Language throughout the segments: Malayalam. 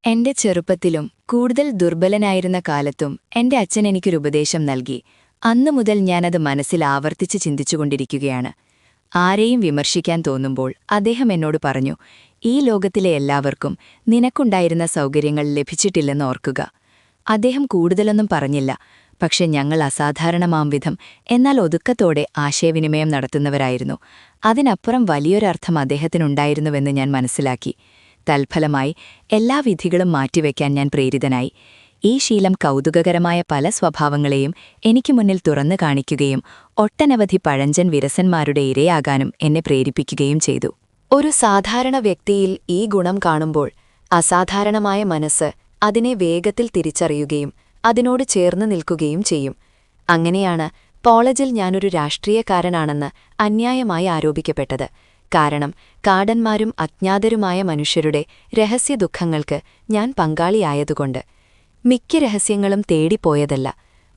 എന്റെ ചെറുപ്പത്തിലും കൂടുതൽ ദുർബലനായിരുന്ന കാലത്തും എന്റെ അച്ഛൻ എനിക്കൊരു ഉപദേശം നൽകി. അന്നുമുതൽ ഞാനത് മനസ്സിൽ ആവർത്തിച്ച് ചിന്തിച്ചുകൊണ്ടിരിക്കുകയാണ്. ആരെയും വിമർശിക്കാൻ തോന്നുമ്പോൾ അദ്ദേഹം എന്നോട് പറഞ്ഞു, ഈ ലോകത്തിലെ എല്ലാവർക്കും നിനക്കുണ്ടായിരുന്ന സൗകര്യങ്ങൾ ലഭിച്ചിട്ടില്ലെന്ന് ഓർക്കുക. അദ്ദേഹം കൂടുതലൊന്നും പറഞ്ഞില്ല, പക്ഷെ ഞങ്ങൾ അസാധാരണമാംവിധം എന്നാൽ ഒതുക്കത്തോടെ ആശയവിനിമയം നടത്തുന്നവരായിരുന്നു. അതിനപ്പുറം വലിയൊരർത്ഥം അദ്ദേഹത്തിനുണ്ടായിരുന്നുവെന്ന് ഞാൻ മനസ്സിലാക്കി. തൽഫലമായി എല്ലാ വിധികളും മാറ്റിവെക്കാൻ ഞാൻ പ്രേരിതനായി. ഈ ശീലം കൗതുകകരമായ പല സ്വഭാവങ്ങളെയും എനിക്ക് മുന്നിൽ തുറന്നു കാണിക്കുകയും ഒട്ടനവധി പഴഞ്ചൻ വിരസന്മാരുടെ ഇരയാകാനും എന്നെ പ്രേരിപ്പിക്കുകയും ചെയ്തു. ഒരു സാധാരണ വ്യക്തിയിൽ ഈ ഗുണം കാണുമ്പോൾ അസാധാരണമായ മനസ്സ് അതിനെ വേഗത്തിൽ തിരിച്ചറിയുകയും അതിനോട് ചേർന്ന് നിൽക്കുകയും ചെയ്യും. അങ്ങനെയാണ് കോളേജിൽ ഞാനൊരു രാഷ്ട്രീയക്കാരനാണെന്ന് അന്യായമായി ആരോപിക്കപ്പെട്ടത്. കാരണം കാടന്മാരും അജ്ഞാതരുമായ മനുഷ്യരുടെ രഹസ്യദുഃഖങ്ങൾക്ക് ഞാൻ പങ്കാളിയായതുകൊണ്ട്. മിക്ക രഹസ്യങ്ങളും തേടിപ്പോയതല്ല.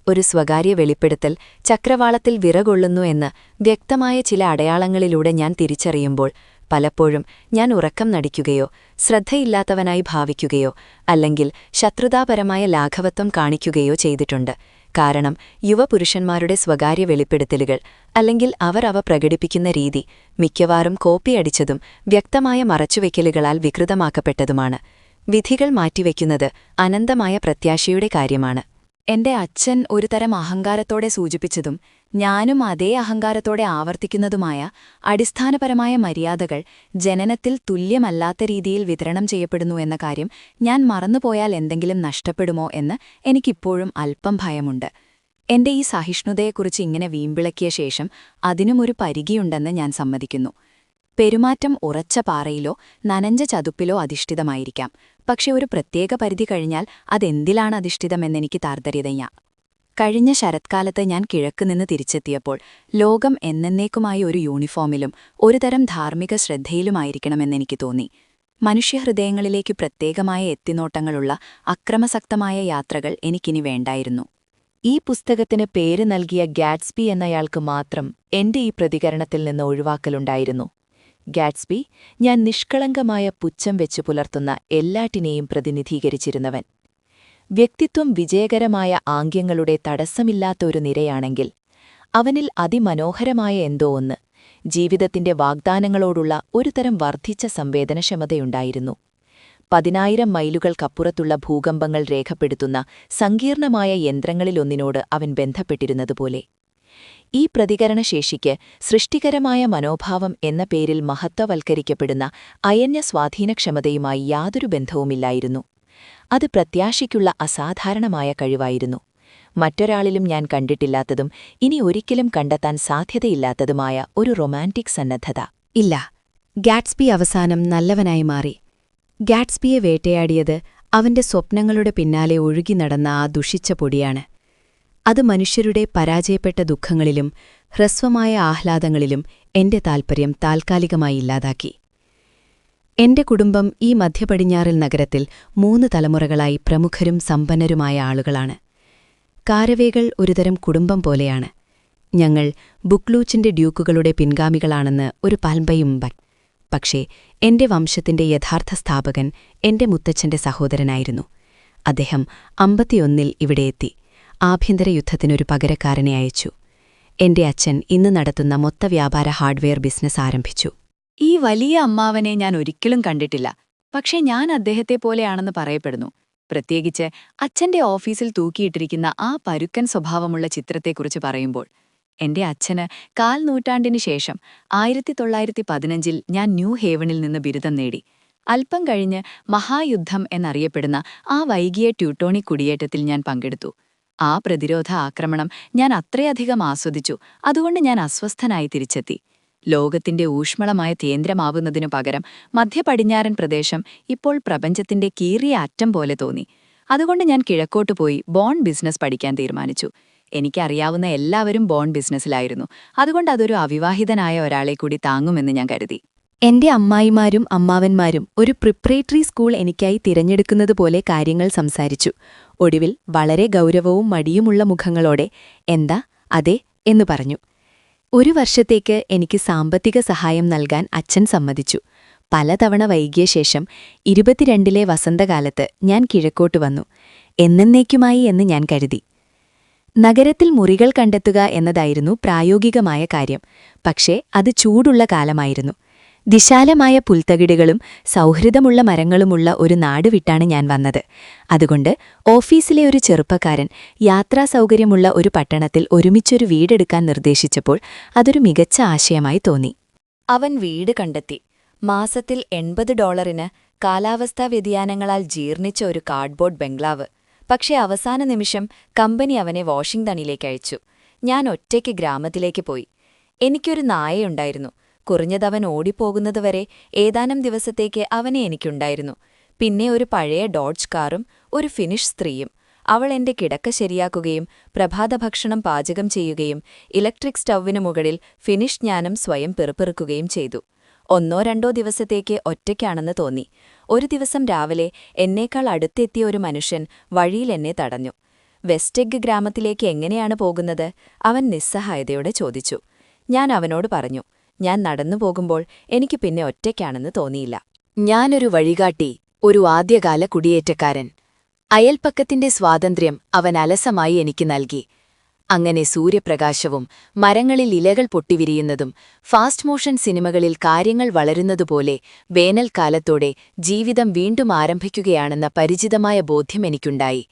ഒരു സ്വകാര്യ വെളിപ്പെടുത്തൽ ചക്രവാളത്തിൽ വിറകൊള്ളുന്നു എന്ന് വ്യക്തമായ ചില അടയാളങ്ങളിലൂടെ ഞാൻ തിരിച്ചറിയുമ്പോൾ പലപ്പോഴും ഞാൻ ഉറക്കം നടിക്കുകയോ ശ്രദ്ധയില്ലാത്തവനായി ഭാവിക്കുകയോ അല്ലെങ്കിൽ ശത്രുതാപരമായ ലാഘവത്വം കാണിക്കുകയോ ചെയ്തിട്ടുണ്ട്. കാരണം യുവപുരുഷന്മാരുടെ സ്വകാര്യ വെളിപ്പെടുത്തലുകൾ അല്ലെങ്കിൽ അവ പ്രകടിപ്പിക്കുന്ന രീതി മിക്കവാറും കോപ്പിയടിച്ചതും വ്യക്തമായ മറച്ചുവെക്കലുകളാൽ വികൃതമാക്കപ്പെട്ടതുമാണ്. വിധികൾ മാറ്റിവെക്കുന്നത് അനന്തമായ പ്രത്യാശയുടെ കാര്യമാണ്. എന്റെ അച്ഛൻ ഒരു തരം അഹങ്കാരത്തോടെ സൂചിപ്പിച്ചതും ഞാനും അതേ അഹങ്കാരത്തോടെ ആവർത്തിക്കുന്നതുമായ അടിസ്ഥാനപരമായ മര്യാദകൾ ജനനത്തിൽ തുല്യമല്ലാത്ത രീതിയിൽ വിതരണം ചെയ്യപ്പെടുന്നു എന്ന കാര്യം ഞാൻ മറന്നുപോയാൽ എന്തെങ്കിലും നഷ്ടപ്പെടുമോ എന്ന് എനിക്കിപ്പോഴും അല്പം ഭയമുണ്ട്. എന്റെ ഈ സഹിഷ്ണുതയെക്കുറിച്ച് ഇങ്ങനെ വീമ്പിളക്കിയ ശേഷം അതിനും ഒരു പരിധിയുണ്ടെന്ന് ഞാൻ സമ്മതിക്കുന്നു. പെരുമാറ്റം ഉറച്ച പാറയിലോ നനഞ്ച ചതുപ്പിലോ അധിഷ്ഠിതമായിരിക്കാം. പക്ഷെ ഒരു പ്രത്യേക പരിധി കഴിഞ്ഞാൽ അതെന്തിലാണ് അധിഷ്ഠിതമെന്നെനിക്ക് താർത്തര്യതയ്യ. കഴിഞ്ഞ ശരത്കാലത്ത് ഞാൻ കിഴക്കുനിന്ന് തിരിച്ചെത്തിയപ്പോൾ ലോകം എന്നേക്കുമായി ഒരു യൂണിഫോമിലും ഒരുതരം ധാർമ്മിക ശ്രദ്ധയിലുമായിരിക്കണമെന്നെനിക്ക് തോന്നി. മനുഷ്യഹൃദയങ്ങളിലേക്ക് പ്രത്യേകമായ എത്തിനോട്ടങ്ങളുള്ള അക്രമസക്തമായ യാത്രകൾ എനിക്കിനി വേണ്ടായിരുന്നു. ഈ പുസ്തകത്തിന് പേര് നൽകിയ ഗാറ്റ്സ്ബി എന്നയാൾക്ക് മാത്രം എന്റെ ഈ പ്രതികരണത്തിൽ നിന്ന് ഒഴിവാക്കലുണ്ടായിരുന്നു. ഗാറ്റ്സ്ബി ഞാൻ നിഷ്കളങ്കമായ പുച്ഛം വെച്ചു പുലർത്തുന്ന എല്ലാറ്റിനെയും പ്രതിനിധീകരിച്ചിരുന്നവൻ. വ്യക്തിത്വം വിജയകരമായ ആംഗ്യങ്ങളുടെ തടസ്സമില്ലാത്ത ഒരു നിരയാണെങ്കിൽ അവനിൽ അതിമനോഹരമായ എന്തോ ഒന്ന്, ജീവിതത്തിന്റെ വാഗ്ദാനങ്ങളോടുള്ള ഒരുതരം വർദ്ധിച്ച സംവേദനക്ഷമതയുണ്ടായിരുന്നു. 10,000 മൈലുകൾക്കപ്പുറത്തുള്ള ഭൂകമ്പങ്ങൾ രേഖപ്പെടുത്തുന്ന സങ്കീർണമായ യന്ത്രങ്ങളിലൊന്നിനോട് അവൻ ബന്ധപ്പെട്ടിരുന്നതുപോലെ. ഈ പ്രതികരണശേഷിക്ക് സൃഷ്ടികരമായ മനോഭാവം എന്ന പേരിൽ മഹത്വവൽക്കരിക്കപ്പെടുന്ന അയഞ്ഞ സ്വാധീനക്ഷമതയുമായി യാതൊരു ബന്ധവുമില്ലായിരുന്നു. അത് പ്രത്യാശയ്ക്കുള്ള അസാധാരണമായ കഴിവായിരുന്നു. മറ്റൊരാളിലും ഞാൻ കണ്ടിട്ടില്ലാത്തതും ഇനി ഒരിക്കലും കണ്ടെത്താൻ സാധ്യതയില്ലാത്തതുമായ ഒരു റൊമാന്റിക് സന്നദ്ധത. ഇല്ല, ഗാറ്റ്സ്ബി അവസാനം നല്ലവനായി മാറി. ഗാറ്റ്സ്ബിയെ വേട്ടയാടിയത് അവന്റെ സ്വപ്നങ്ങളുടെ പിന്നാലെ ഒഴുകി നടന്ന ആ ദുഷിച്ച പൊടിയാണ്. അത് മനുഷ്യരുടെ പരാജയപ്പെട്ട ദുഃഖങ്ങളിലും ഹ്രസ്വമായ ആഹ്ലാദങ്ങളിലും എന്റെ താൽപര്യം താൽക്കാലികമായി ഇല്ലാതാക്കി. എന്റെ കുടുംബം ഈ മധ്യപടിഞ്ഞാറൽ നഗരത്തിൽ 3 തലമുറകളായി പ്രമുഖരും സമ്പന്നരുമായ ആളുകളാണ്. കാരവേകൾ ഒരുതരം കുടുംബം പോലെയാണ്. ഞങ്ങൾ ബുക്ലൂച്ചിന്റെ ഡ്യൂക്കുകളുടെ പിൻഗാമികളാണെന്ന് ഒരു പാൽമ്പയുമ്പൻ. പക്ഷേ എന്റെ വംശത്തിന്റെ യഥാർത്ഥ സ്ഥാപകൻ എന്റെ മുത്തച്ഛന്റെ സഹോദരനായിരുന്നു. അദ്ദേഹം 51 ഇവിടെ എത്തി. ആഭ്യന്തര യുദ്ധത്തിനൊരു പകരക്കാരനെ അയച്ചു. എന്റെ അച്ഛൻ ഇന്ന് നടത്തുന്ന മൊത്തവ്യാപാര ഹാർഡ്വെയർ ബിസിനസ് ആരംഭിച്ചു. ഈ വലിയ അമ്മാവനെ ഞാൻ ഒരിക്കലും കണ്ടിട്ടില്ല, പക്ഷേ ഞാൻ അദ്ദേഹത്തെപ്പോലെയാണെന്ന് പറയപ്പെടുന്നു. പ്രത്യേകിച്ച് അച്ഛന്റെ ഓഫീസിൽ തൂക്കിയിട്ടിരിക്കുന്ന ആ പരുക്കൻ സ്വഭാവമുള്ള ചിത്രത്തെക്കുറിച്ച് പറയുമ്പോൾ. എന്റെ അച്ഛന് 1/4 നൂറ്റാണ്ടിനു ശേഷം 1915 ഞാൻ ന്യൂ ഹേവനിൽ നിന്ന് ബിരുദം നേടി. അല്പം കഴിഞ്ഞ് മഹായുദ്ധം എന്നറിയപ്പെടുന്ന ആ വൈകിയ ട്യൂട്ടോണിക് കുടിയേറ്റത്തിൽ ഞാൻ പങ്കെടുത്തു. ആ പ്രതിരോധ ആക്രമണം ഞാൻ അത്രയധികം ആസ്വദിച്ചു. അതുകൊണ്ട് ഞാൻ അസ്വസ്ഥനായി തിരിച്ചെത്തി. ലോകത്തിന്റെ ഊഷ്മളമായ കേന്ദ്രമാവുന്നതിനു പകരം മധ്യപടിഞ്ഞാറൻ പ്രദേശം ഇപ്പോൾ പ്രപഞ്ചത്തിന്റെ കീറിയ അറ്റം പോലെ തോന്നി. അതുകൊണ്ട് ഞാൻ കിഴക്കോട്ടു പോയി ബോണ്ട് ബിസിനസ് പഠിക്കാൻ തീരുമാനിച്ചു. എനിക്കറിയാവുന്ന എല്ലാവരും ബോണ്ട് ബിസിനസ്സിലായിരുന്നു. അതുകൊണ്ട് അതൊരു അവിവാഹിതനായ ഒരാളെ കൂടി താങ്ങുമെന്ന് ഞാൻ കരുതി. എന്റെ അമ്മായിമാരും അമ്മാവന്മാരും ഒരു പ്രിപ്പറേറ്ററി സ്കൂൾ എനിക്കായി തിരഞ്ഞെടുക്കുന്നതുപോലെ കാര്യങ്ങൾ സംസാരിച്ചു. ഒടുവിൽ വളരെ ഗൗരവവും മടിയുമുള്ള മുഖങ്ങളോടെ എന്താ അതെ എന്നു പറഞ്ഞു. 1 വർഷത്തേക്ക് എനിക്ക് സാമ്പത്തിക സഹായം നൽകാൻ അച്ഛൻ സമ്മതിച്ചു. പലതവണ വൈകിയ ശേഷം 22-ലെ വസന്തകാലത്ത് ഞാൻ കിഴക്കോട്ട് വന്നു. എന്നേക്കുമായി എന്ന് ഞാൻ കരുതി. നഗരത്തിൽ മുറികൾ കണ്ടെത്തുക എന്നതായിരുന്നു പ്രായോഗികമായ കാര്യം. പക്ഷേ അത് ചൂടുള്ള കാലമായിരുന്നു. വിശാലമായ പുൽത്തകിടുകളും സൗഹൃദമുള്ള മരങ്ങളുമുള്ള ഒരു നാട് വിട്ടാണ് ഞാൻ വന്നത്. അതുകൊണ്ട് ഓഫീസിലെ ഒരു ചെറുപ്പക്കാരൻ യാത്രാസൗകര്യമുള്ള ഒരു പട്ടണത്തിൽ ഒരുമിച്ചൊരു വീടെടുക്കാൻ നിർദ്ദേശിച്ചപ്പോൾ അതൊരു മികച്ച ആശയമായി തോന്നി. അവൻ വീട് കണ്ടെത്തി. മാസത്തിൽ $80 കാലാവസ്ഥാ വ്യതിയാനങ്ങളാൽ ജീർണിച്ച ഒരു കാർഡ്ബോർഡ് ബംഗ്ലാവ്. പക്ഷേ അവസാന നിമിഷം കമ്പനി അവനെ വാഷിംഗ്ടണിലേക്ക് അയച്ചു. ഞാൻ ഒറ്റയ്ക്ക് ഗ്രാമത്തിലേക്ക് പോയി. എനിക്കൊരു നായയുണ്ടായിരുന്നു. കുറഞ്ഞതവൻ ഓടിപ്പോകുന്നതുവരെ ഏതാനും ദിവസത്തേക്ക് അവനെ എനിക്കുണ്ടായിരുന്നു. പിന്നെ ഒരു പഴയ ഡോഡ്ജ് കാറും ഒരു ഫിനിഷ് സ്ത്രീയും. അവൾ എന്റെ കിടക്ക ശരിയാക്കുകയും പ്രഭാതഭക്ഷണം പാചകം ചെയ്യുകയും ഇലക്ട്രിക് സ്റ്റൗവിനു മുകളിൽ ഫിനിഷ് ജ്ഞാനം സ്വയം പിറുപിറുക്കുകയും ചെയ്തു. 1-2 ദിവസത്തേക്ക് ഒറ്റയ്ക്കാണെന്ന് തോന്നി. ഒരു ദിവസം രാവിലെ എന്നേക്കാൾ അടുത്തെത്തിയ ഒരു മനുഷ്യൻ വഴിയിൽ എന്നെ തടഞ്ഞു. വെസ്റ്റെഗ് ഗ്രാമത്തിലേക്ക് എങ്ങനെയാണ് പോകുന്നത്? അവൻ നിസ്സഹായതയോടെ ചോദിച്ചു. ഞാൻ അവനോട് പറഞ്ഞു, ഞാൻ നടന്നു പോകുമ്പോൾ എനിക്ക് പിന്നെ ഒറ്റയ്ക്കാണെന്ന് തോന്നിയില്ല. ഞാനൊരു വഴികാട്ടി, ഒരു ആദ്യകാല കുടിയേറ്റക്കാരൻ. അയൽപ്പക്കത്തിന്റെ സ്വാതന്ത്ര്യം അവൻ അലസമായി എനിക്ക് നൽകി. അങ്ങനെ സൂര്യപ്രകാശവും മരങ്ങളിൽ ഇലകൾ പൊട്ടിവിരിയുന്നതും ഫാസ്റ്റ് മോഷൻ സിനിമകളിൽ കാര്യങ്ങൾ വളരുന്നതുപോലെ വേനൽക്കാലത്തോടെ ജീവിതം വീണ്ടും ആരംഭിക്കുകയാണെന്ന പരിചിതമായ ബോധ്യം എനിക്കുണ്ടായി.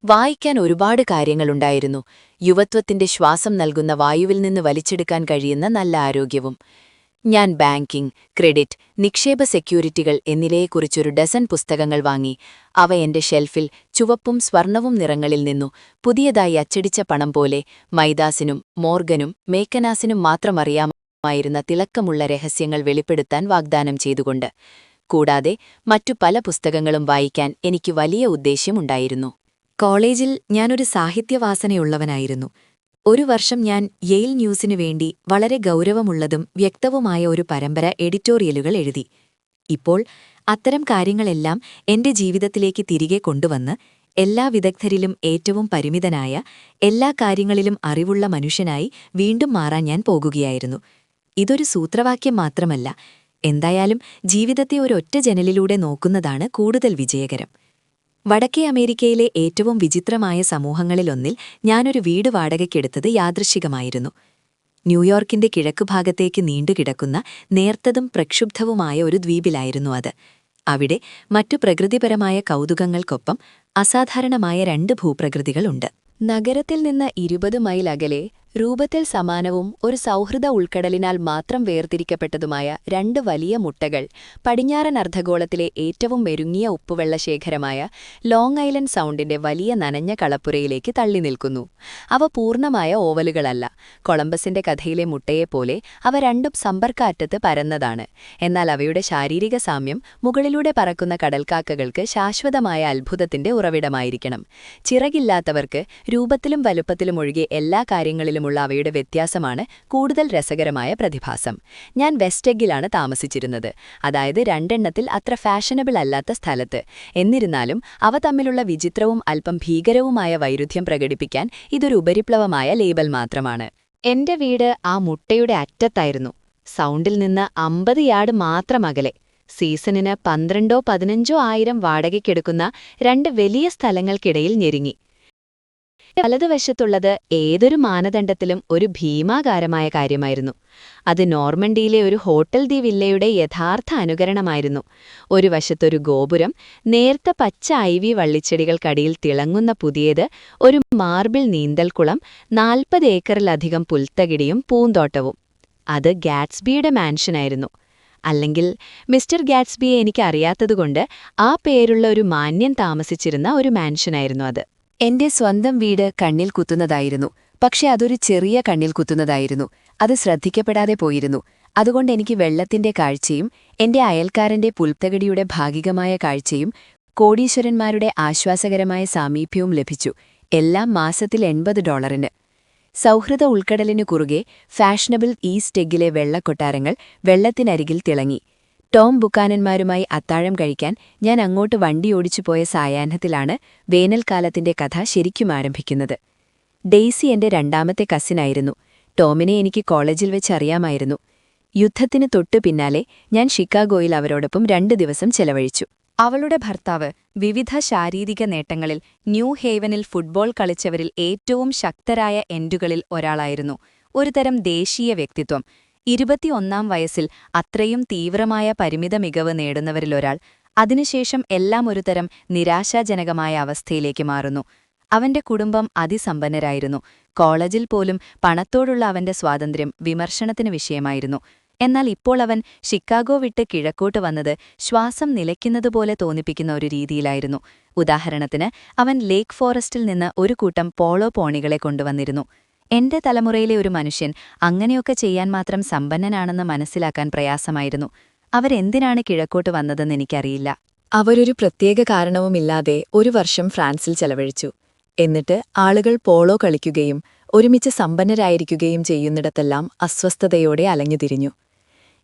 വായിക്കാൻ ഒരുപാട് കാര്യങ്ങളുണ്ടായിരുന്നു. യുവത്വത്തിന്റെ ശ്വാസം നൽകുന്ന വായുവിൽ നിന്ന് വലിച്ചെടുക്കാൻ കഴിയുന്ന നല്ല ആരോഗ്യവും. ഞാൻ ബാങ്കിംഗ്, ക്രെഡിറ്റ്, നിക്ഷേപ സെക്യൂരിറ്റികൾ എന്നിവയെക്കുറിച്ചൊരു ഡസൻ പുസ്തകങ്ങൾ വാങ്ങി. അവ എന്റെ ഷെൽഫിൽ ചുവപ്പും സ്വർണവും നിറങ്ങളിൽ നിന്നു പുതിയതായി അച്ചടിച്ച പണം പോലെ മൈദാസിനും മോർഗനും മേക്കനാസിനും മാത്രമറിയാമായിരുന്ന തിളക്കമുള്ള രഹസ്യങ്ങൾ വെളിപ്പെടുത്താൻ വാഗ്ദാനം ചെയ്തുകൊണ്ട്. കൂടാതെ മറ്റു പല പുസ്തകങ്ങളും വായിക്കാൻ എനിക്ക് വലിയ ഉദ്ദേശ്യമുണ്ടായിരുന്നു. കോളേജിൽ ഞാനൊരു സാഹിത്യവാസനയുള്ളവനായിരുന്നു. ഒരു വർഷം ഞാൻ യെയിൽ ന്യൂസിനു വേണ്ടി വളരെ ഗൗരവമുള്ളതും വ്യക്തവുമായ ഒരു പരമ്പര എഡിറ്റോറിയലുകൾ എഴുതി. ഇപ്പോൾ അത്തരം കാര്യങ്ങളെല്ലാം എന്റെ ജീവിതത്തിലേക്ക് തിരികെ കൊണ്ടുവന്ന് എല്ലാ വിദഗ്ധരിലും ഏറ്റവും പരിമിതനായ, എല്ലാ കാര്യങ്ങളിലും അറിവുള്ള മനുഷ്യനായി വീണ്ടും മാറാൻ ഞാൻ പോകുകയായിരുന്നു. ഇതൊരു സൂത്രവാക്യം മാത്രമല്ല. എന്തായാലും ജീവിതത്തെ ഒരൊറ്റ ജനലിലൂടെ നോക്കുന്നതാണ് കൂടുതൽ വിജയകരം. വടക്കേ അമേരിക്കയിലെ ഏറ്റവും വിചിത്രമായ സമൂഹങ്ങളിലൊന്നിൽ ഞാനൊരു വീട് വാടകയ്ക്കെടുത്തത് യാദൃശ്ചികമായിരുന്നു. ന്യൂയോർക്കിന്റെ കിഴക്കുഭാഗത്തേക്ക് നീണ്ടുകിടക്കുന്ന നേർത്തതും പ്രക്ഷുബ്ധവുമായ ഒരു ദ്വീപിലായിരുന്നു അത്. അവിടെ മറ്റു പ്രകൃതിപരമായ കൗതുകങ്ങൾക്കൊപ്പം അസാധാരണമായ 2 ഭൂപ്രകൃതികളുണ്ട്. നഗരത്തിൽ നിന്ന് 20 മൈൽ അകലെ, രൂപത്തിൽ സമാനവും ഒരു സൗഹൃദ ഉൾക്കടലിനാൽ മാത്രം വേർതിരിക്കപ്പെട്ടതുമായ 2 വലിയ മുട്ടകൾ പടിഞ്ഞാറൻ അർദ്ധഗോളത്തിലെ ഏറ്റവും മെരുങ്ങിയ ഉപ്പുവെള്ള ശേഖരമായ ലോങ് ഐലൻഡ് സൗണ്ടിന്റെ വലിയ നനഞ്ഞ കളപ്പുരയിലേക്ക് തള്ളി നിൽക്കുന്നു. അവ പൂർണ്ണമായ ഓവലുകളല്ല. കൊളംബസിന്റെ കഥയിലെ മുട്ടയെപ്പോലെ അവ രണ്ടും സമ്പർക്കാറ്റത്ത് പരന്നതാണ്. എന്നാൽ അവയുടെ ശാരീരിക സാമ്യം മുകളിലൂടെ പറക്കുന്ന കടൽക്കാക്കകൾക്ക് ശാശ്വതമായ അത്ഭുതത്തിന്റെ ഉറവിടമായിരിക്കണം. ചിറകില്ലാത്തവർക്ക് രൂപത്തിലും വലുപ്പത്തിലും ഒഴികെ എല്ലാ കാര്യങ്ങളിലുമുള്ള അവയുടെ വ്യത്യാസമാണ് കൂടുതൽ രസകരമായ പ്രതിഭാസം. ഞാൻ വെസ്റ്റെഗിലാണ് താമസിച്ചിരുന്നത്, അതായത് 2 അത്ര ഫാഷനബിൾ അല്ലാത്ത സ്ഥലത്ത്. എന്നിരുന്നാലും അവ തമ്മിലുള്ള വിചിത്രവും അല്പം ഭീകരവുമായ വൈരുദ്ധ്യം പ്രകടിപ്പിക്കാൻ ഇതൊരു ഉപരിപ്ലവമായ ലേബൽ മാത്രമാണ്. എന്റെ വീട് ആ മുട്ടയുടെ അറ്റത്തായിരുന്നു. സൗണ്ടിൽ നിന്ന് 50 യാർഡ് മാത്രം അകലെ. സീസണിന് 12-15 ആയിരം വാടകയ്ക്കെടുക്കുന്ന 2 വലിയ സ്ഥലങ്ങൾക്കിടയിൽ ഞെരുങ്ങി. വലതുവശത്തുള്ളത് ഏതൊരു മാനദണ്ഡത്തിലും ഒരു ഭീമാകാരമായ കാര്യമായിരുന്നു. അത് നോർമണ്ടിയിലെ ഒരു ഹോട്ടൽ ദി വില്ലയുടെ യഥാർത്ഥ അനുകരണമായിരുന്നു. ഒരു വശത്തൊരു ഗോപുരം, നേർത്ത പച്ച ഐവി വള്ളിച്ചെടികൾക്കടിയിൽ തിളങ്ങുന്ന പുതിയത് ഒരു മാർബിൾ നീന്തൽക്കുളം, 40 ഏക്കറിലധികം പുൽത്തകിടിയും പൂന്തോട്ടവും. അത് ഗാറ്റ്സ്ബിയുടെ മാൻഷനായിരുന്നു. അല്ലെങ്കിൽ മിസ്റ്റർ ഗാറ്റ്സ്ബിയെ എനിക്കറിയാത്തതുകൊണ്ട് ആ പേരുള്ള ഒരു മാന്യൻ താമസിച്ചിരുന്ന ഒരു മാൻഷനായിരുന്നു അത്. എന്റെ സ്വന്തം വീട് കണ്ണിൽ കുത്തുന്നതായിരുന്നു. പക്ഷെ അതൊരു ചെറിയ കണ്ണിൽ കുത്തുന്നതായിരുന്നു. അത് ശ്രദ്ധിക്കപ്പെടാതെ പോയിരുന്നു. അതുകൊണ്ട് എനിക്ക് വെള്ളത്തിന്റെ കാഴ്ചയും എന്റെ അയൽക്കാരന്റെ പുൽത്തകിടിയുടെ ഭാഗികമായ കാഴ്ചയും കോടീശ്വരന്മാരുടെ ആശ്വാസകരമായ സാമീപ്യവും ലഭിച്ചു. എല്ലാം മാസത്തിൽ $80. സൗഹൃദ ഉൾക്കടലിനു കുറുകെ ഫാഷനബിൾ ഈസ്റ്റ് എഗ്ഗിലെ വെള്ളക്കൊട്ടാരങ്ങൾ വെള്ളത്തിനരികിൽ തിളങ്ങി. ടോം ബുക്കാനന്മാരുമായി അത്താഴം കഴിക്കാൻ ഞാൻ അങ്ങോട്ട് വണ്ടിയോടിച്ചു പോയ സായാഹ്നത്തിലാണ് വേനൽക്കാലത്തിന്റെ കഥ ശരിക്കും ആരംഭിക്കുന്നത്. ഡെയ്സി എന്റെ 2ാമത്തെ കസിനായിരുന്നു. ടോമിനെ എനിക്ക് കോളേജിൽ വെച്ച് അറിയാമായിരുന്നു. യുദ്ധത്തിന് തൊട്ടു പിന്നാലെ ഞാൻ ഷിക്കാഗോയിൽ അവരോടൊപ്പം 2 ദിവസം ചെലവഴിച്ചു. അവളുടെ ഭർത്താവ് വിവിധ ശാരീരിക നേട്ടങ്ങളിൽ ന്യൂ ഹേവനിൽ ഫുട്ബോൾ കളിച്ചവരിൽ ഏറ്റവും ശക്തരായ എൻഡുകളിൽ ഒരാളായിരുന്നു. ഒരുതരം ദേശീയ വ്യക്തിത്വം. 21-ാം വയസ്സിൽ അത്രയും തീവ്രമായ പരിമിത മികവ് നേടുന്നവരിലൊരാൾ. അതിനുശേഷം എല്ലാം ഒരുതരം നിരാശാജനകമായ അവസ്ഥയിലേക്ക് മാറുന്നു. അവന്റെ കുടുംബം അതിസമ്പന്നരായിരുന്നു. കോളേജിൽ പോലും പണത്തോടുള്ള അവന്റെ സ്വാതന്ത്ര്യം വിമർശനത്തിന് വിഷയമായിരുന്നു. എന്നാൽ ഇപ്പോൾ അവൻ ഷിക്കാഗോ വിട്ട് കിഴക്കോട്ട് വന്നത് ശ്വാസം നിലയ്ക്കുന്നതുപോലെ തോന്നിപ്പിക്കുന്ന ഒരു രീതിയിലായിരുന്നു. ഉദാഹരണത്തിന്, അവൻ ലേക്ക് ഫോറസ്റ്റിൽ നിന്ന് ഒരു കൂട്ടം പോളോ പോണികളെ കൊണ്ടുവന്നിരുന്നു. എന്റെ തലമുറയിലെ ഒരു മനുഷ്യൻ അങ്ങനെയൊക്കെ ചെയ്യാൻ മാത്രം സമ്പന്നനാണെന്ന് മനസ്സിലാക്കാൻ പ്രയാസമായിരുന്നു. അവരെന്തിനാണ് കിഴക്കോട്ട് വന്നതെന്ന് എനിക്കറിയില്ല. അവരൊരു പ്രത്യേക കാരണവുമില്ലാതെ 1 വർഷം ഫ്രാൻസിൽ ചെലവഴിച്ചു. എന്നിട്ട് ആളുകൾ പോളോ കളിക്കുകയും ഒരുമിച്ച് സമ്പന്നരായിരിക്കുകയും ചെയ്യുന്നിടത്തെല്ലാം അസ്വസ്ഥതയോടെ അലഞ്ഞുതിരിഞ്ഞു.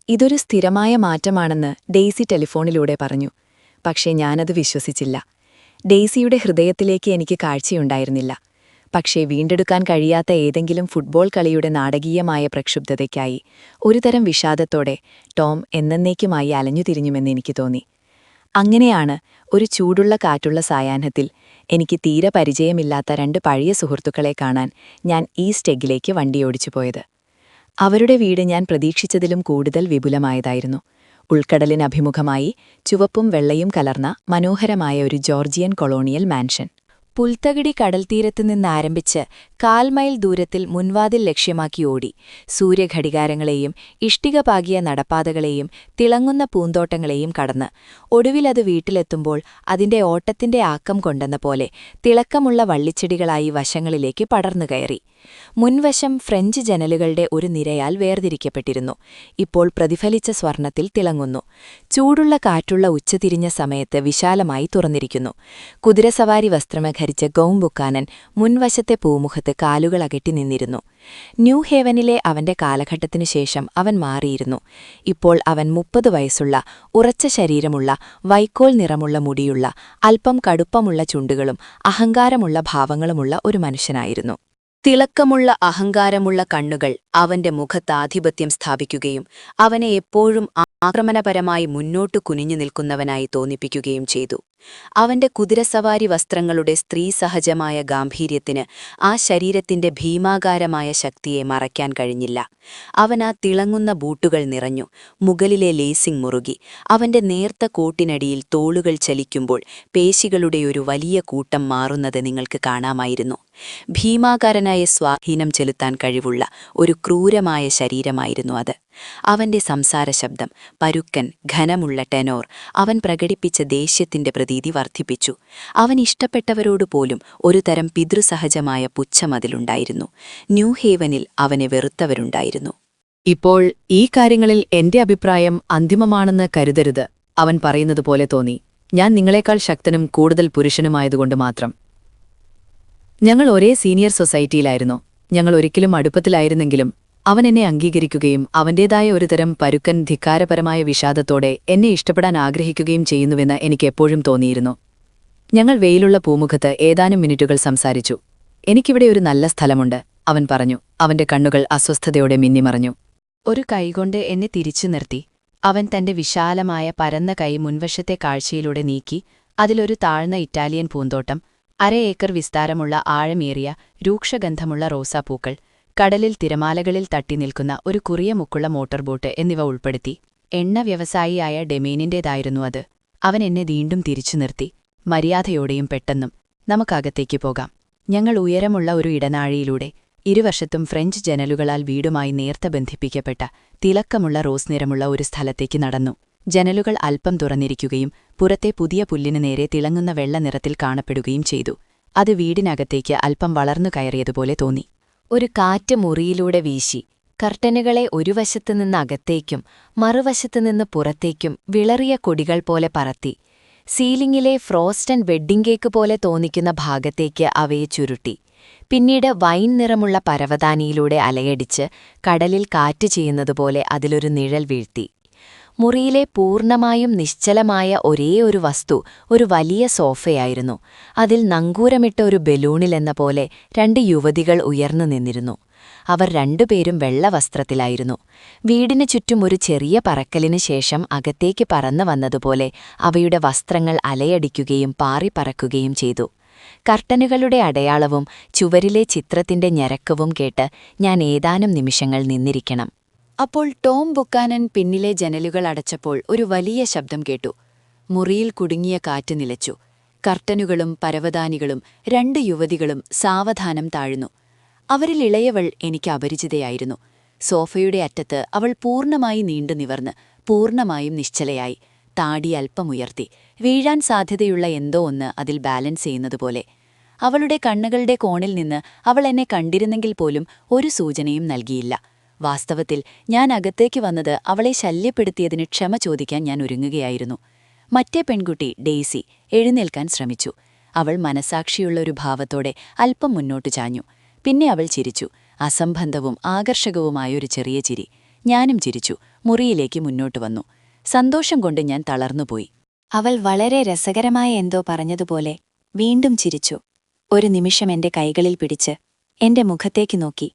ഇതൊരു സ്ഥിരമായ മാറ്റമാണെന്ന് ഡെയ്സി ടെലിഫോണിലൂടെ പറഞ്ഞു. പക്ഷേ ഞാനത് വിശ്വസിച്ചില്ല. ഡെയ്സിയുടെ ഹൃദയത്തിലേക്ക് എനിക്ക് കാഴ്ചയുണ്ടായിരുന്നില്ല. പക്ഷേ വീണ്ടെടുക്കാൻ കഴിയാത്ത ഏതെങ്കിലും ഫുട്ബോൾ കളിയുടെ നാടകീയമായ പ്രക്ഷുബ്ധതയ്ക്കായി ഒരുതരം വിഷാദത്തോടെ ടോം എന്നേക്കുമായി അലഞ്ഞുതിരിഞ്ഞുമെന്ന് എനിക്ക് തോന്നി. അങ്ങനെയാണ് ഒരു ചൂടുള്ള കാറ്റുള്ള സായാഹ്നത്തിൽ എനിക്ക് തീരെ പരിചയമില്ലാത്ത 2 പഴയ സുഹൃത്തുക്കളെ കാണാൻ ഞാൻ ഈസ്റ്റ് എഗ്ഗിലേക്ക് വണ്ടിയോടിച്ചു പോയത്. അവരുടെ വീട് ഞാൻ പ്രതീക്ഷിച്ചതിലും കൂടുതൽ വിപുലമായതായിരുന്നു. ഉൾക്കടലിനഭിമുഖമായി ചുവപ്പും വെള്ളയും കലർന്ന മനോഹരമായ ഒരു ജോർജിയൻ കൊളോണിയൽ മാൻഷൻ. പുൽത്തകിടി കടൽത്തീരത്തു നിന്നാരംഭിച്ച് 1/4 മൈൽ ദൂരത്തിൽ മുൻവാതിൽ ലക്ഷ്യമാക്കി ഓടി. സൂര്യഘടികാരങ്ങളെയും ഇഷ്ടിക പാകിയ നടപ്പാതകളെയും തിളങ്ങുന്ന പൂന്തോട്ടങ്ങളെയും കടന്ന് ഒടുവിലത് വീട്ടിലെത്തുമ്പോൾ അതിന്റെ ഓട്ടത്തിന്റെ ആക്കം കൊണ്ടെന്ന പോലെ തിളക്കമുള്ള വള്ളിച്ചെടികളായി വശങ്ങളിലേക്ക് പടർന്നുകയറി. മുൻവശം ഫ്രഞ്ച് ജനലുകളുടെ ഒരു നിരയാൽ വേർതിരിക്കപ്പെട്ടിരുന്നു. ഇപ്പോൾ പ്രതിഫലിച്ച സ്വർണത്തിൽ തിളങ്ങുന്നു. ചൂടുള്ള കാറ്റുള്ള ഉച്ചതിരിഞ്ഞ സമയത്ത് വിശാലമായി തുറന്നിരിക്കുന്നു. കുതിരസവാരി വസ്ത്രമ ഗൗംബുക്കാനൻ മുൻവശത്തെ പൂമുഖത്ത് കാലുകൾ അകറ്റി നിന്നിരുന്നു. ന്യൂ ഹേവനിലെ അവന്റെ കാലഘട്ടത്തിനുശേഷം അവൻ മാറിയിരുന്നു. ഇപ്പോൾ അവൻ 30 വയസ്സുള്ള, ഉറച്ച ശരീരമുള്ള, വൈക്കോൽ നിറമുള്ള മുടിയുള്ള, അല്പം കടുപ്പമുള്ള ചുണ്ടുകളും അഹങ്കാരമുള്ള ഭാവങ്ങളുമുള്ള ഒരു മനുഷ്യനായിരുന്നു. തിളക്കമുള്ള അഹങ്കാരമുള്ള കണ്ണുകൾ അവന്റെ മുഖത്ത് ആധിപത്യം സ്ഥാപിക്കുകയും അവനെ എപ്പോഴും ആക്രമണപരമായി മുന്നോട്ടു കുനിഞ്ഞു നിൽക്കുന്നവനായി തോന്നിപ്പിക്കുകയും ചെയ്തു. അവന്റെ കുതിരസവാരി വസ്ത്രങ്ങളുടെ സ്ത്രീസഹജമായ ഗാംഭീര്യത്തിന് ആ ശരീരത്തിന്റെ ഭീമാകാരമായ ശക്തിയെ മറയ്ക്കാൻ കഴിഞ്ഞില്ല. അവൻ ആ തിളങ്ങുന്ന ബൂട്ടുകൾ നിറഞ്ഞു. മുകളിലെ ലേസിംഗ് മുറുകി. അവന്റെ നേർത്ത കോട്ടിനടിയിൽ തോളുകൾ ചലിക്കുമ്പോൾ പേശികളുടെ ഒരു വലിയ കൂട്ടം മാറുന്നത് നിങ്ങൾക്ക് കാണാമായിരുന്നു. ഭീമാകാരനായ സ്വാധീനം ചെലുത്താൻ കഴിവുള്ള ഒരു ക്രൂരമായ ശരീരമായിരുന്നു അത്. അവന്റെ സംസാര ശബ്ദം, പരുക്കൻ ഘനമുള്ള ടെനോർ, അവൻ പ്രകടിപ്പിച്ച ദേഷ്യത്തിന്റെ പ്രതീതി വർദ്ധിപ്പിച്ചു. അവൻ ഇഷ്ടപ്പെട്ടവരോടുപോലും ഒരു തരം പിതൃസഹജമായ പുച്ഛമതിലുണ്ടായിരുന്നു. ന്യൂ ഹേവനിൽ അവനെ വെറുത്തവരുണ്ടായിരുന്നു. ഇപ്പോൾ ഈ കാര്യങ്ങളിൽ എന്റെ അഭിപ്രായം അന്തിമമാണെന്ന് കരുതരുത്. അവൻ പറയുന്നതുപോലെ തോന്നി. ഞാൻ നിങ്ങളെക്കാൾ ശക്തനും കൂടുതൽ പുരുഷനുമായതുകൊണ്ട് മാത്രം. ഞങ്ങൾ ഒരേ സീനിയർ സൊസൈറ്റിയിലായിരുന്നു. ഞങ്ങൾ ഒരിക്കലും അടുപ്പത്തിലായിരുന്നെങ്കിലും അവൻ എന്നെ അംഗീകരിക്കുകയും അവന്റേതായ ഒരുതരം പരുക്കൻ ധിക്കാരപരമായ വിഷാദത്തോടെ എന്നെ ഇഷ്ടപ്പെടാൻ ആഗ്രഹിക്കുകയും ചെയ്യുന്നുവെന്ന് എനിക്ക് എപ്പോഴും തോന്നിയിരുന്നു. ഞങ്ങൾ വെയിലുള്ള പൂമുഖത്ത് ഏതാനും മിനിറ്റുകൾ സംസാരിച്ചു. എനിക്കിവിടെ ഒരു നല്ല സ്ഥലമുണ്ട്, അവൻ പറഞ്ഞു. അവന്റെ കണ്ണുകൾ അസ്വസ്ഥതയോടെ മിന്നിമറഞ്ഞു. ഒരു കൈകൊണ്ട് എന്നെ തിരിച്ചു നിർത്തി. അവൻ തന്റെ വിശാലമായ പരന്ന കൈ മുൻവശത്തെ കാഴ്ചയിലൂടെ നീക്കി. അതിലൊരു താഴ്ന്ന ഇറ്റാലിയൻ പൂന്തോട്ടം, 1/2 ഏക്കർ വിസ്താരമുള്ള ആഴമേറിയ രൂക്ഷഗന്ധമുള്ള റോസാപ്പൂക്കൾ, കടലിൽ തിരമാലകളിൽ തട്ടി നിൽക്കുന്ന ഒരു കുറിയ മുക്കുള്ള മോട്ടോർ ബോട്ട് എന്നിവ ഉൾപ്പെടുത്തി. എണ്ണ വ്യവസായിയായ ഡെമീനിന്റേതായിരുന്നു അത്. അവൻ എന്നെ വീണ്ടും തിരിച്ചു നിർത്തി. മര്യാദയോടെയും പെട്ടെന്നും, നമുക്കകത്തേക്ക് പോകാം. ഞങ്ങൾ ഉയരമുള്ള ഒരു ഇടനാഴിയിലൂടെ, ഇരുവശത്തും ഫ്രഞ്ച് ജനലുകളാൽ വീടുമായി നേർത്ത ബന്ധിപ്പിക്കപ്പെട്ട തിളക്കമുള്ള റോസ് നിറമുള്ള ഒരു സ്ഥലത്തേക്ക് നടന്നു. ജനലുകൾ അല്പം തുറന്നിരിക്കുകയും പുറത്തെ പുതിയ പുല്ലിനു നേരെ തിളങ്ങുന്ന വെള്ള നിറത്തിൽ കാണപ്പെടുകയും ചെയ്തു. അത് വീടിനകത്തേക്ക് അല്പം വളർന്നു കയറിയതുപോലെ തോന്നി. ഒരു കാറ്റ് മുറിയിലൂടെ വീശി. കർട്ടനുകളെ ഒരു വശത്തുനിന്ന് അകത്തേക്കും മറുവശത്തുനിന്ന് പുറത്തേക്കും വിളറിയ കൊടികൾ പോലെ പറത്തി. സീലിംഗിലെ ഫ്രോസ്റ്റ് ആൻഡ് വെഡ്ഡിംഗ് കേക്ക് പോലെ തോന്നിക്കുന്ന ഭാഗത്തേക്ക് അവയെ ചുരുട്ടി. പിന്നീട് വൈൻ നിറമുള്ള പരവതാനിയിലൂടെ അലയടിച്ച് കടലിൽ കാറ്റ് ചെയ്യുന്നതുപോലെ അതിലൊരു നിഴൽ വീഴ്ത്തി. മുറിയിലെ പൂർണ്ണമായും നിശ്ചലമായ ഒരേ ഒരു വസ്തു ഒരു വലിയ സോഫയായിരുന്നു. അതിൽ നങ്കൂരമിട്ട ഒരു ബലൂണിലെന്ന പോലെ 2 യുവതികൾ ഉയർന്നു നിന്നിരുന്നു. അവർ രണ്ടുപേരും വെള്ളവസ്ത്രത്തിലായിരുന്നു. വീടിനു ചുറ്റും ഒരു ചെറിയ പറക്കലിനു ശേഷം അകത്തേക്ക് പറന്നു വന്നതുപോലെ അവയുടെ വസ്ത്രങ്ങൾ അലയടിക്കുകയും പാറിപ്പറക്കുകയും ചെയ്തു. കർട്ടനുകളുടെ അടയാളവും ചുവരിലെ ചിത്രത്തിന്റെ ഞരക്കവും കേട്ട് ഞാൻ ഏതാനും നിമിഷങ്ങൾ നിന്നിരിക്കണം. അപ്പോൾ ടോം ബുക്കാനൻ പിന്നിലെ ജനലുകൾ അടച്ചപ്പോൾ ഒരു വലിയ ശബ്ദം കേട്ടു. മുറിയിൽ കുടുങ്ങിയ കാറ്റ് നിലച്ചു. കർട്ടനുകളും പരവതാനികളും 2 യുവതികളും സാവധാനം താഴ്ന്നു. അവരിൽ ഇളയവൾ എനിക്ക് അപരിചിതയായിരുന്നു. സോഫയുടെ അറ്റത്ത് അവൾ പൂർണ്ണമായി നീണ്ടു നിവർന്ന് പൂർണ്ണമായും നിശ്ചലയായി, താടി അല്പമുയർത്തി, വീഴാൻ സാധ്യതയുള്ള എന്തോ ഒന്ന് അതിൽ ബാലൻസ് ചെയ്യുന്നതുപോലെ. അവളുടെ കണ്ണുകളുടെ കോണിൽ നിന്ന് അവൾ എന്നെ കണ്ടിരുന്നെങ്കിൽ പോലും ഒരു സൂചനയും നൽകിയില്ല. വാസ്തവത്തിൽ ഞാൻ അകത്തേക്ക് വന്നത് അവളെ ശല്യപ്പെടുത്തിയതിന് ക്ഷമ ചോദിക്കാൻ ഞാൻ ഒരുങ്ങുകയായിരുന്നു. മറ്റേ പെൺകുട്ടി ഡെയ്സി എഴുന്നേൽക്കാൻ ശ്രമിച്ചു. അവൾ മനസാക്ഷിയുള്ള ഒരു ഭാവത്തോടെ അല്പം മുന്നോട്ടു ചാഞ്ഞു. പിന്നെ അവൾ ചിരിച്ചു, അസംബന്ധവും ആകർഷകവുമായൊരു ചെറിയ ചിരി. ഞാനും ചിരിച്ചു, മുറിയിലേക്ക് മുന്നോട്ടു വന്നു. സന്തോഷം കൊണ്ട് ഞാൻ തളർന്നുപോയി. അവൾ വളരെ രസകരമായ എന്തോ പറഞ്ഞതുപോലെ വീണ്ടും ചിരിച്ചു. ഒരു നിമിഷം എന്റെ കൈകളിൽ പിടിച്ച് എന്റെ മുഖത്തേക്ക് നോക്കി.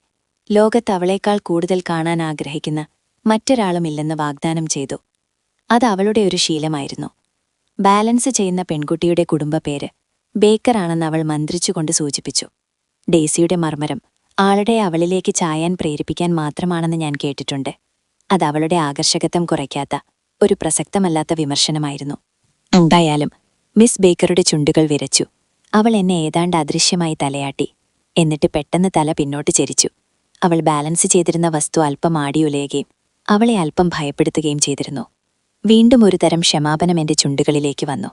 ലോകത്ത് അവളേക്കാൾ കൂടുതൽ കാണാൻ ആഗ്രഹിക്കുന്ന മറ്റൊരാളുമില്ലെന്ന് വാഗ്ദാനം ചെയ്തു. അത് അവളുടെ ഒരു ശീലമായിരുന്നു. ബാലൻസ് ചെയ്യുന്ന പെൺകുട്ടിയുടെ കുടുംബപ്പേര് ബേക്കറാണെന്ന് അവൾ മന്ത്രിച്ചുകൊണ്ട് സൂചിപ്പിച്ചു. ഡെയ്സിയുടെ മർമ്മരം ആളുടെ അവളിലേക്ക് ചായാൻ പ്രേരിപ്പിക്കാൻ മാത്രമാണെന്ന് ഞാൻ കേട്ടിട്ടുണ്ട്. അത് അവളുടെ ആകർഷകത്വം കുറയ്ക്കാത്ത ഒരു പ്രസക്തമല്ലാത്ത വിമർശനമായിരുന്നു. എന്തായാലും മിസ് ബേക്കറുടെ ചുണ്ടുകൾ വിരച്ചു. അവൾ എന്നെ ഏതാണ്ട് അദൃശ്യമായി തലയാട്ടി. എന്നിട്ട് പെട്ടെന്ന് തല പിന്നോട്ട് ചെരിച്ചു. അവൾ ബാലൻസ് ചെയ്തിരുന്ന വസ്തു അല്പം ആടിയുലയുകയും അവളെ അല്പം ഭയപ്പെടുത്തുകയും ചെയ്തിരുന്നു. വീണ്ടും ഒരു തരം ക്ഷമാപനം എന്റെ ചുണ്ടുകളിലേക്ക് വന്നു.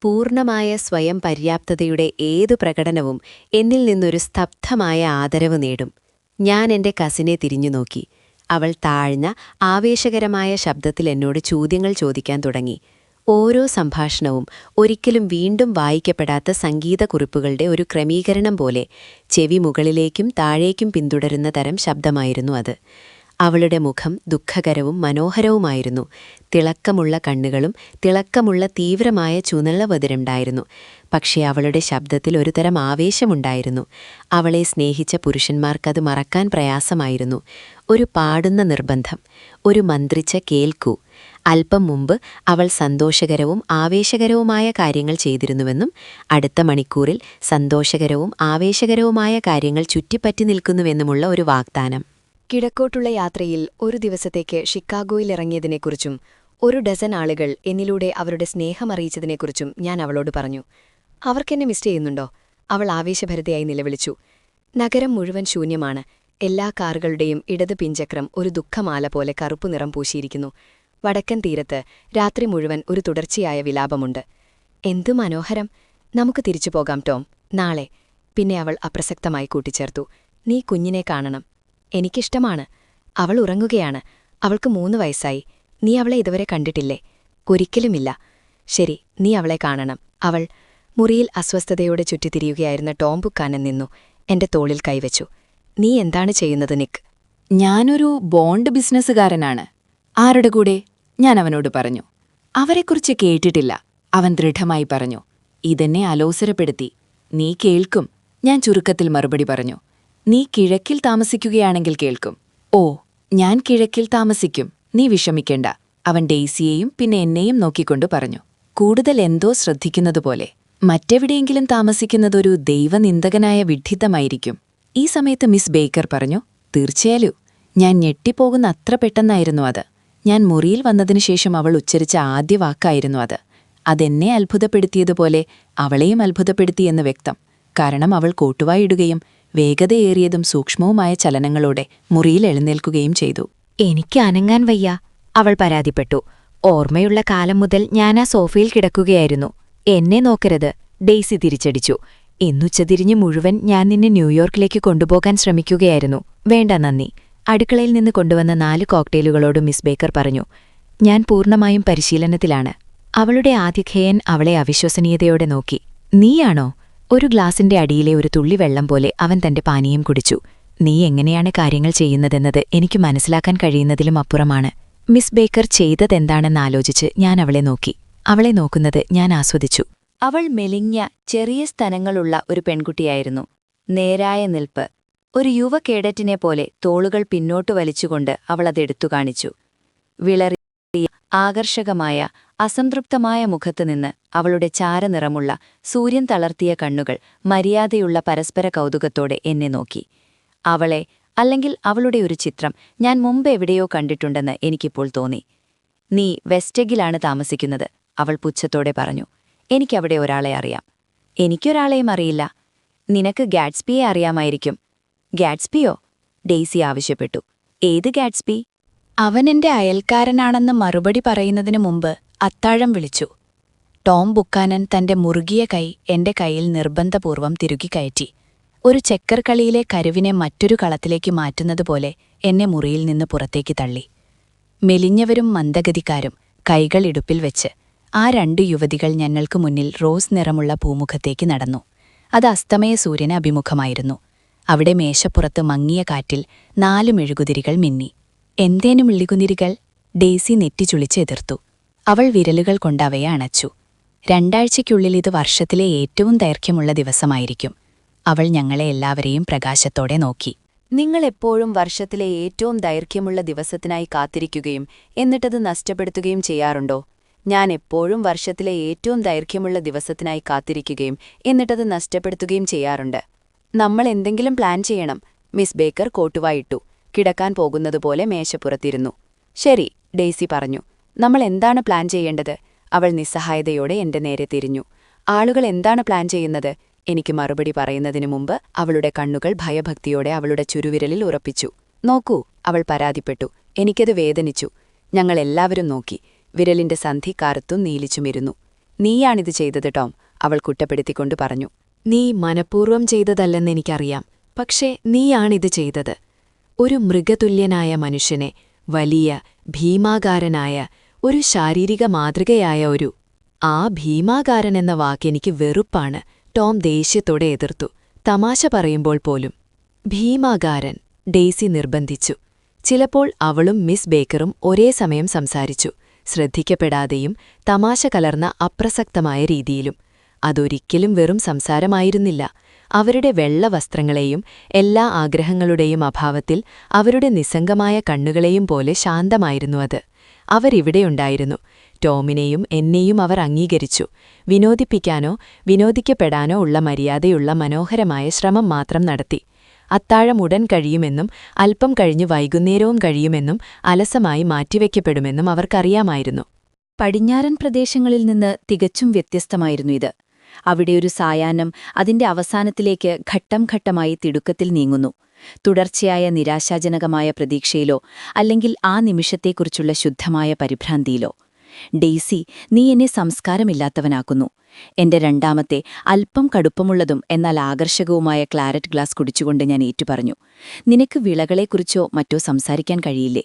പൂർണ്ണമായ സ്വയം പര്യാപ്തതയുടെ ഏതു പ്രകടനവും എന്നിൽ നിന്നൊരു സ്തബ്ധമായ ആദരവ് നേടും. ഞാൻ എന്റെ കസിനെ തിരിഞ്ഞുനോക്കി. അവൾ താഴ്ന്ന ആവേശകരമായ ശബ്ദത്തിൽ എന്നോട് ചോദ്യങ്ങൾ ചോദിക്കാൻ തുടങ്ങി. ഓരോ സംഭാഷണവും ഒരിക്കലും വീണ്ടും വായിക്കപ്പെടാത്ത സംഗീതക്കുറിപ്പുകളുടെ ഒരു ക്രമീകരണം പോലെ ചെവി മുകളിലേക്കും താഴേക്കും പിന്തുടരുന്ന തരം ശബ്ദമായിരുന്നു അത്. അവളുടെ മുഖം ദുഃഖകരവും മനോഹരവുമായിരുന്നു. തിളക്കമുള്ള കണ്ണുകളും തിളക്കമുള്ള തീവ്രമായ ചുവന്നവതിരുണ്ടായിരുന്നു. പക്ഷേ അവളുടെ ശബ്ദത്തിൽ ഒരു തരം ആവേശമുണ്ടായിരുന്നു. അവളെ സ്നേഹിച്ച പുരുഷന്മാർക്കത് മറക്കാൻ പ്രയാസമായിരുന്നു. ഒരു പാടുന്ന നിർബന്ധം, ഒരു മന്ത്രിച്ച കേൾക്കൂ. അല്പം മുമ്പ് അവൾ സന്തോഷകരവും ആവേശകരവുമായ കാര്യങ്ങൾ ചെയ്തിരുന്നുവെന്നും അടുത്ത മണിക്കൂറിൽ സന്തോഷകരവും ആവേശകരവുമായ കാര്യങ്ങൾ ചുറ്റിപ്പറ്റി നിൽക്കുന്നുവെന്നുമുള്ള ഒരു വാഗ്ദാനം. കിഴക്കോട്ടുള്ള യാത്രയിൽ ഒരു ദിവസത്തേക്ക് ഷിക്കാഗോയിലിറങ്ങിയതിനെക്കുറിച്ചും 1 ഡസൻ ആളുകൾ എന്നിലൂടെ അവരുടെ സ്നേഹമറിയിച്ചതിനെക്കുറിച്ചും ഞാൻ അവളോട് പറഞ്ഞു. അവർക്കെന്നെ മിസ് ചെയ്യുന്നുണ്ടോ? അവൾ ആവേശഭരിതയായി നിലവിളിച്ചു. നഗരം മുഴുവൻ ശൂന്യമാണ്. എല്ലാ കാറുകളുടെയും ഇടത് പിൻചക്രം ഒരു ദുഃഖമാല പോലെ കറുപ്പു നിറം പൂശിയിരിക്കുന്നു. വടക്കൻ തീരത്ത് രാത്രി മുഴുവൻ ഒരു തുടർച്ചയായ വിലാപമുണ്ട്. എന്തു മനോഹരം! നമുക്ക് തിരിച്ചു പോകാം ടോം, നാളെ. പിന്നെ അവൾ അപ്രസക്തമായി കൂട്ടിച്ചേർത്തു, നീ കുഞ്ഞിനെ കാണണം. എനിക്കിഷ്ടമാണ്. അവൾ ഉറങ്ങുകയാണ്. അവൾക്ക് 3 വയസ്സായി. നീ അവളെ ഇതുവരെ കണ്ടിട്ടില്ലേ? ഒരിക്കലുമില്ല. ശരി, നീ അവളെ കാണണം. അവൾ മുറിയിൽ അസ്വസ്ഥതയോടെ ചുറ്റിത്തിരിയുകയായിരുന്ന ടോം ബുക്കാനൻ നിന്നു എന്റെ തോളിൽ കൈവച്ചു. നീ എന്താണ് ചെയ്യുന്നത് നിക്ക്? ഞാനൊരു ബോണ്ട് ബിസിനസ്സുകാരനാണ്. ആരുടെ കൂടെ? ഞാൻ അവനോട് പറഞ്ഞു. അവരെക്കുറിച്ച് കേട്ടിട്ടില്ല, അവൻ ദൃഢമായി പറഞ്ഞു. ഇതെന്നെ അലോസരപ്പെടുത്തി. നീ കേൾക്കും, ഞാൻ ചുരുക്കത്തിൽ മറുപടി പറഞ്ഞു. നീ കിഴക്കിൽ താമസിക്കുകയാണെങ്കിൽ കേൾക്കും. ഓ, ഞാൻ കിഴക്കിൽ താമസിക്കും, നീ വിഷമിക്കേണ്ട, അവൻ ഡെയ്സിയെയും പിന്നെ എന്നെയും നോക്കിക്കൊണ്ടു പറഞ്ഞു. കൂടുതൽ എന്തോ ശ്രദ്ധിക്കുന്നതുപോലെ. മറ്റെവിടെയെങ്കിലും താമസിക്കുന്നതൊരു ദൈവനിന്ദകനായ വിഡ്ഢിത്തമായിരിക്കും. ഈ സമയത്ത് മിസ് ബേക്കർ പറഞ്ഞു. തീർച്ചയായും. ഞാൻ ഞെട്ടിപ്പോകുന്ന അത്ര പെട്ടെന്നായിരുന്നു അത്. ഞാൻ മുറിയിൽ വന്നതിനുശേഷം അവൾ ഉച്ചരിച്ച ആദ്യ വാക്കായിരുന്നു അത്. അതെന്നെ അത്ഭുതപ്പെടുത്തിയതുപോലെ അവളെയും അത്ഭുതപ്പെടുത്തിയെന്ന് വ്യക്തം. കാരണം അവൾ കോട്ടുവായിടുകയും വേഗതയേറിയതും സൂക്ഷ്മവുമായ ചലനങ്ങളോടെ മുറിയിൽ എഴുന്നേൽക്കുകയും ചെയ്തു. എനിക്ക് അനങ്ങാൻ വയ്യ, അവൾ പരാതിപ്പെട്ടു. ഓർമ്മയുള്ള കാലം മുതൽ ഞാൻ ആ സോഫയിൽ കിടക്കുകയായിരുന്നു. എന്നെ നോക്കരുത്, ഡെയ്സി തിരിച്ചടിച്ചു. ഇന്നുച്ചതിരിഞ്ഞ് മുഴുവൻ ഞാൻ നിന്നെ ന്യൂയോർക്കിലേക്ക് കൊണ്ടുപോകാൻ ശ്രമിക്കുകയായിരുന്നു. വേണ്ട നന്ദി. അടുക്കളയിൽ നിന്ന് കൊണ്ടുവന്ന 4 കോക്ടെയിലുകളോട് മിസ് ബേക്കർ പറഞ്ഞു. ഞാൻ പൂർണ്ണമായും പരിശീലനത്തിലാണ്. അവളുടെ ആതിഥേയൻ അവളെ അവിശ്വസനീയതയോടെ നോക്കി. നീയാണോ? ഒരു ഗ്ലാസിന്റെ അടിയിലെ ഒരു തുള്ളി വെള്ളം പോലെ അവൻ തന്റെ പാനീയം കുടിച്ചു. നീ എങ്ങനെയാണ് കാര്യങ്ങൾ ചെയ്യുന്നതെന്നത് എനിക്ക് മനസ്സിലാക്കാൻ കഴിയുന്നതിലും അപ്പുറമാണ്. മിസ് ബേക്കർ ചെയ്തതെന്താണെന്നാലോചിച്ച് ഞാൻ അവളെ നോക്കി. അവളെ നോക്കുന്നത് ഞാൻ ആസ്വദിച്ചു. അവൾ മെലിഞ്ഞ ചെറിയ സ്തനങ്ങളുള്ള ഒരു പെൺകുട്ടിയായിരുന്നു. നേരായ നിൽപ്പ്, ഒരു യുവ കേഡറ്റിനെ പോലെ തോളുകൾ പിന്നോട്ടു വലിച്ചുകൊണ്ട് അവളതെടുത്തു കാണിച്ചു. വിളറിയ ആകർഷകമായ അസംതൃപ്തമായ മുഖത്തുനിന്ന് അവളുടെ ചാരനിറമുള്ള സൂര്യൻ തളർത്തിയ കണ്ണുകൾ മര്യാദയുള്ള പരസ്പര കൗതുകത്തോടെ എന്നെ നോക്കി. അവളെ, അല്ലെങ്കിൽ അവളുടെ ഒരു ചിത്രം ഞാൻ മുമ്പ് എവിടെയോ കണ്ടിട്ടുണ്ടെന്ന് എനിക്കിപ്പോൾ തോന്നി. നീ വെസ്റ്റെഗിലാണ് താമസിക്കുന്നത്, അവൾ പുച്ഛത്തോടെ പറഞ്ഞു. എനിക്കവിടെ ഒരാളെ അറിയാം. എനിക്കൊരാളെയും അറിയില്ല. നിനക്ക് ഗാഡ്സ്ബിയെ അറിയാമായിരിക്കും. ഗാഡ്സ്ബിയോ? ഡെയ്സി ആവശ്യപ്പെട്ടു. ഏത് ഗാഡ്സ്ബി? അവനെന്റെ അയൽക്കാരനാണെന്ന് മറുപടി പറയുന്നതിനു മുമ്പ് അത്താഴം വിളിച്ചു. ടോം ബുക്കാനൻ തന്റെ മുറുകിയ കൈ എന്റെ കൈയിൽ നിർബന്ധപൂർവ്വം തിരുകിക്കയറ്റി. ഒരു ചെക്കർ കളിയിലെ കരുവിനെ മറ്റൊരു കളത്തിലേക്ക് മാറ്റുന്നതുപോലെ എന്നെ മുറിയിൽ നിന്ന് പുറത്തേക്ക് തള്ളി. മെലിഞ്ഞവരും മന്ദഗതിക്കാരും കൈകൾ ഇടുപ്പിൽ വെച്ച് ആ 2 യുവതികൾ ഞങ്ങൾക്ക് മുന്നിൽ റോസ് നിറമുള്ള പൂമുഖത്തേക്ക് നടന്നു. അത് അസ്തമയ സൂര്യന് അഭിമുഖമായിരുന്നു. അവിടെ മേശപ്പുറത്ത് മങ്ങിയ കാറ്റിൽ 4 മെഴുകുതിരികൾ മിന്നി. എന്തേനു മെഴുകുതിരികൾ? ഡെയ്സി നെറ്റിച്ചുളിച്ച് എതിർത്തു. അവൾ വിരലുകൾ കൊണ്ടവയെ അണച്ചു. 2 ആഴ്ചയ്ക്കുള്ളിൽ ഇത് വർഷത്തിലെ ഏറ്റവും ദൈർഘ്യമുള്ള ദിവസമായിരിക്കും. അവൾ ഞങ്ങളെ എല്ലാവരെയും പ്രകാശത്തോടെ നോക്കി. നിങ്ങളെപ്പോഴും വർഷത്തിലെ ഏറ്റവും ദൈർഘ്യമുള്ള ദിവസത്തിനായി കാത്തിരിക്കുകയും എന്നിട്ടത് നഷ്ടപ്പെടുത്തുകയും ചെയ്യാറുണ്ടോ? ഞാൻ എപ്പോഴും വർഷത്തിലെ ഏറ്റവും ദൈർഘ്യമുള്ള ദിവസത്തിനായി കാത്തിരിക്കുകയും എന്നിട്ടത് നഷ്ടപ്പെടുത്തുകയും ചെയ്യാറുണ്ട്. നമ്മൾ എന്തെങ്കിലും പ്ലാൻ ചെയ്യണം. മിസ് ബേക്കർ കോട്ടുവായിട്ടു കിടക്കാൻ പോകുന്നതുപോലെ മേശപ്പുറത്തിരുന്നു. ശരി, ഡെയ്സി പറഞ്ഞു. നമ്മൾ എന്താണ് പ്ലാൻ ചെയ്യേണ്ടത്? അവൾ നിസ്സഹായതയോടെ എന്റെ നേരെ തിരിഞ്ഞു. ആളുകൾ എന്താണ് പ്ലാൻ ചെയ്യുന്നത്? എനിക്ക് മറുപടി പറയുന്നതിനു മുമ്പ് അവളുടെ കണ്ണുകൾ ഭയഭക്തിയോടെ അവളുടെ ചുരുവിരലിൽ ഉറപ്പിച്ചു. നോക്കൂ, അവൾ പരാതിപ്പെട്ടു. എനിക്കത് വേദനിച്ചു. ഞങ്ങളെല്ലാവരും നോക്കി. വിരലിന്റെ സന്ധി കറുത്തും നീലിച്ചുമിരുന്നു. നീയാണിത് ചെയ്തത്, ടോം, അവൾ കുറ്റപ്പെടുത്തിക്കൊണ്ട് പറഞ്ഞു. നീ മനഃപൂർവ്വം ചെയ്തതല്ലെന്നെനിക്കറിയാം. പക്ഷേ നീയാണിത് ചെയ്തത്. ഒരു മൃഗതുല്യനായ മനുഷ്യനെ, വലിയ ഭീമാകാരനായ ഒരു ശാരീരിക മാതൃകയായ ഒരു ആ ഭീമാകാരൻ എന്ന വാക്കെനിക്ക് വെറുപ്പാണ്. ടോം ദേഷ്യത്തോടെ എതിർത്തു. തമാശ പറയുമ്പോൾ പോലും. ഭീമാകാരൻ, ഡെയ്സി നിർബന്ധിച്ചു. ചിലപ്പോൾ അവളും മിസ് ബേക്കറും ഒരേ സമയം സംസാരിച്ചു, ശ്രദ്ധിക്കപ്പെടാതെയും തമാശ കലർന്ന അപ്രസക്തമായ രീതിയിലും. അതൊരിക്കലും വെറും സംസാരമായിരുന്നില്ല. അവരുടെ വെള്ള വസ്ത്രങ്ങളെയും എല്ലാ ആഗ്രഹങ്ങളുടെയും അഭാവത്തിൽ അവരുടെ നിസ്സംഗമായ കണ്ണുകളെയും പോലെ ശാന്തമായിരുന്നു അത്. അവരിവിടെയുണ്ടായിരുന്നു. ടോമിനെയും എന്നെയും അവർ അംഗീകരിച്ചു. വിനോദിപ്പിക്കാനോ വിനോദിക്കപ്പെടാനോ ഉള്ള മര്യാദയുള്ള മനോഹരമായ ശ്രമം മാത്രം നടത്തി. അത്താഴം ഉടൻ കഴിയുമെന്നും അല്പം കഴിഞ്ഞ് വൈകുന്നേരവും കഴിയുമെന്നും അലസമായി മാറ്റിവെക്കപ്പെടുമെന്നും അവർക്കറിയാമായിരുന്നു. പടിഞ്ഞാറൻ പ്രദേശങ്ങളിൽ നിന്ന് തികച്ചും വ്യത്യസ്തമായിരുന്നു ഇത്. അവിടെയൊരു സായാഹ്നം അതിന്റെ അവസാനത്തിലേക്ക് ഘട്ടം ഘട്ടമായി തിടുക്കത്തിൽ നീങ്ങുന്നു. തുടർച്ചയായ നിരാശാജനകമായ പ്രതീക്ഷയിലോ അല്ലെങ്കിൽ ആ നിമിഷത്തെക്കുറിച്ചുള്ള ശുദ്ധമായ പരിഭ്രാന്തിയിലോ. ഡെയ്സി, നീ എന്നെ സംസ്കാരമില്ലാത്തവനാക്കുന്നു. എന്റെ 2ാമത്തെ അല്പം കടുപ്പമുള്ളതും എന്നാൽ ആകർഷകവുമായ ക്ലാരറ്റ് ഗ്ലാസ് കുടിച്ചുകൊണ്ട് ഞാൻ ഏറ്റുപറഞ്ഞു. നിനക്ക് വിളകളെക്കുറിച്ചോ മറ്റോ സംസാരിക്കാൻ കഴിയില്ലേ?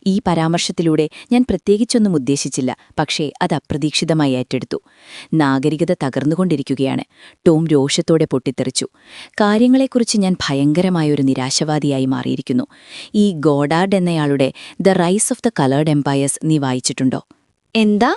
ഈ പരാമർശത്തിലൂടെ ഞാൻ പ്രത്യേകിച്ചൊന്നും ഉദ്ദേശിച്ചില്ല. പക്ഷേ അത് അപ്രതീക്ഷിതമായി ഏറ്റെടുത്തു. നാഗരികത തകർന്നുകൊണ്ടിരിക്കുകയാണ്. ടോം രോഷത്തോടെ പൊട്ടിത്തെറിച്ചു. കാര്യങ്ങളെക്കുറിച്ച് ഞാൻ ഭയങ്കരമായൊരു നിരാശവാദിയായി മാറിയിരിക്കുന്നു. ഈ ഗോഡാർഡ് എന്നയാളുടെ the rise of the coloured empires നീ വായിച്ചിട്ടുണ്ടോ? എന്താ?